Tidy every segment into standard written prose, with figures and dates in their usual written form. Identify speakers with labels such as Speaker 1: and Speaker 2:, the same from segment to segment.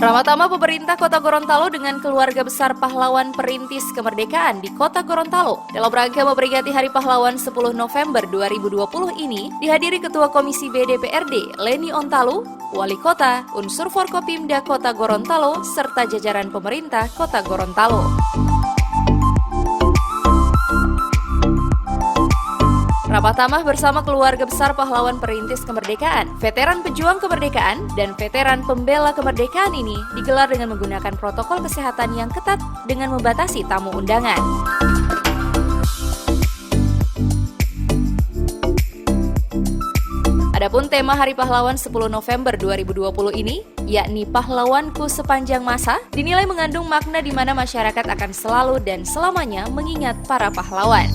Speaker 1: Ramadhan pemerintah Kota Gorontalo dengan keluarga besar pahlawan perintis kemerdekaan di Kota Gorontalo. Dalam rangka memperingati Hari Pahlawan 10 November 2020 ini, dihadiri Ketua Komisi B DPRD Leni Ontalu, Wali Kota, unsur Forkopimda Kota Gorontalo, serta jajaran pemerintah Kota Gorontalo. Rapat tamah bersama keluarga besar pahlawan perintis kemerdekaan, veteran pejuang kemerdekaan, dan veteran pembela kemerdekaan ini digelar dengan menggunakan protokol kesehatan yang ketat dengan membatasi tamu undangan. Adapun tema Hari Pahlawan 10 November 2020 ini, yakni Pahlawanku Sepanjang Masa, dinilai mengandung makna di mana masyarakat akan selalu dan selamanya mengingat para pahlawan.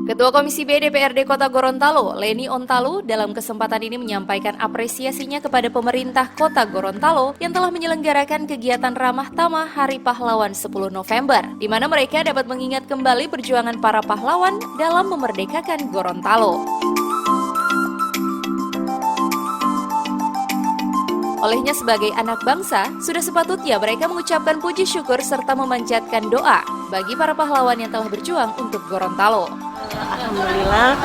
Speaker 1: Ketua Komisi B DPRD Kota Gorontalo, Leni Ontalu, dalam kesempatan ini menyampaikan apresiasinya kepada pemerintah Kota Gorontalo yang telah menyelenggarakan kegiatan ramah tamah Hari Pahlawan 10 November, di mana mereka dapat mengingat kembali perjuangan para pahlawan dalam memerdekakan Gorontalo. Olehnya sebagai anak bangsa, sudah sepatutnya mereka mengucapkan puji syukur serta memanjatkan doa bagi para pahlawan yang telah berjuang untuk Gorontalo.
Speaker 2: Alhamdulillah,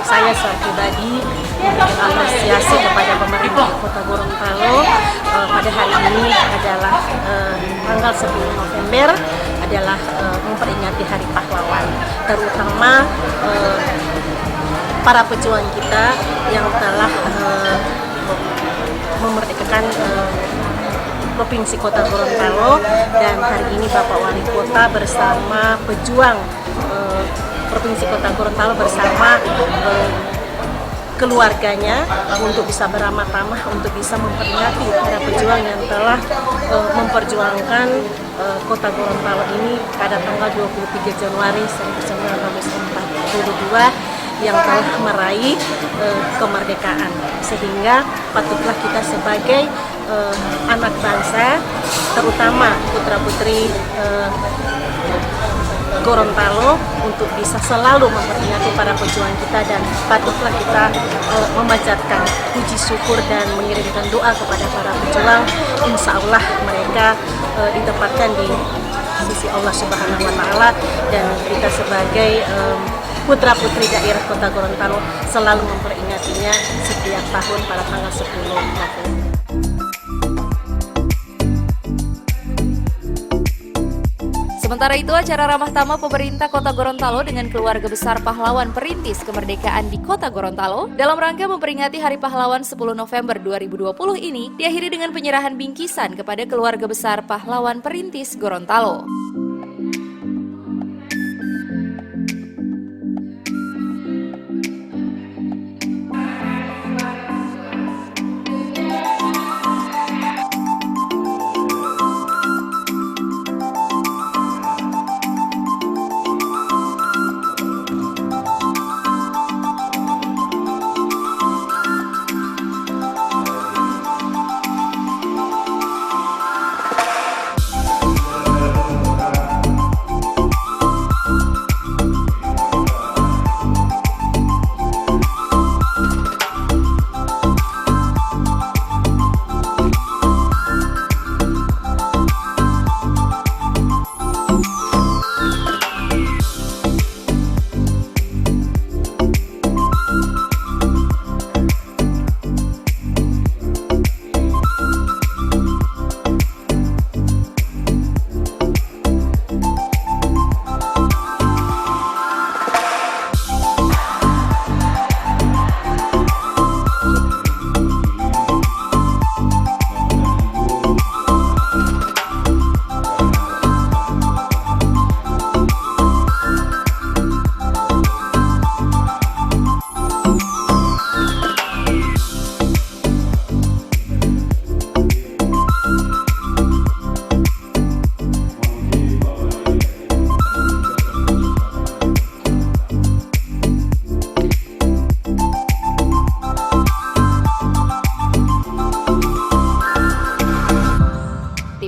Speaker 2: saya secara pribadi memberikan apresiasi kepada pemerintah Kota Gorontalo pada hari ini adalah tanggal 10 November adalah memperingati Hari Pahlawan, terutama para pejuang kita yang telah memerdekakan Provinsi Kota Gorontalo, dan hari ini Bapak Wali Kota bersama pejuang Provinsi Kota Gorontalo bersama keluarganya untuk bisa beramah tamah untuk bisa memperingati para pejuang yang telah memperjuangkan Kota Gorontalo ini pada tanggal 23 Januari 1942 yang telah meraih kemerdekaan, sehingga patutlah kita sebagai anak bangsa, terutama putra-putri Gorontalo, untuk bisa selalu memperingati para pejuang kita, dan patutlah kita memanjatkan puji syukur dan mengirimkan doa kepada para pejuang. Insya Allah mereka ditempatkan di sisi Allah Subhanahu wa Ta'ala, dan kita sebagai putra-putri daerah Kota Gorontalo selalu memperingatinya setiap tahun pada tanggal 10 November.
Speaker 1: Sementara itu, acara ramah tamah pemerintah Kota Gorontalo dengan keluarga besar pahlawan perintis kemerdekaan di Kota Gorontalo dalam rangka memperingati Hari Pahlawan 10 November 2020 ini diakhiri dengan penyerahan bingkisan kepada keluarga besar pahlawan perintis Gorontalo.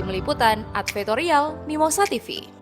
Speaker 1: Liputan Advertorial Mimosa TV.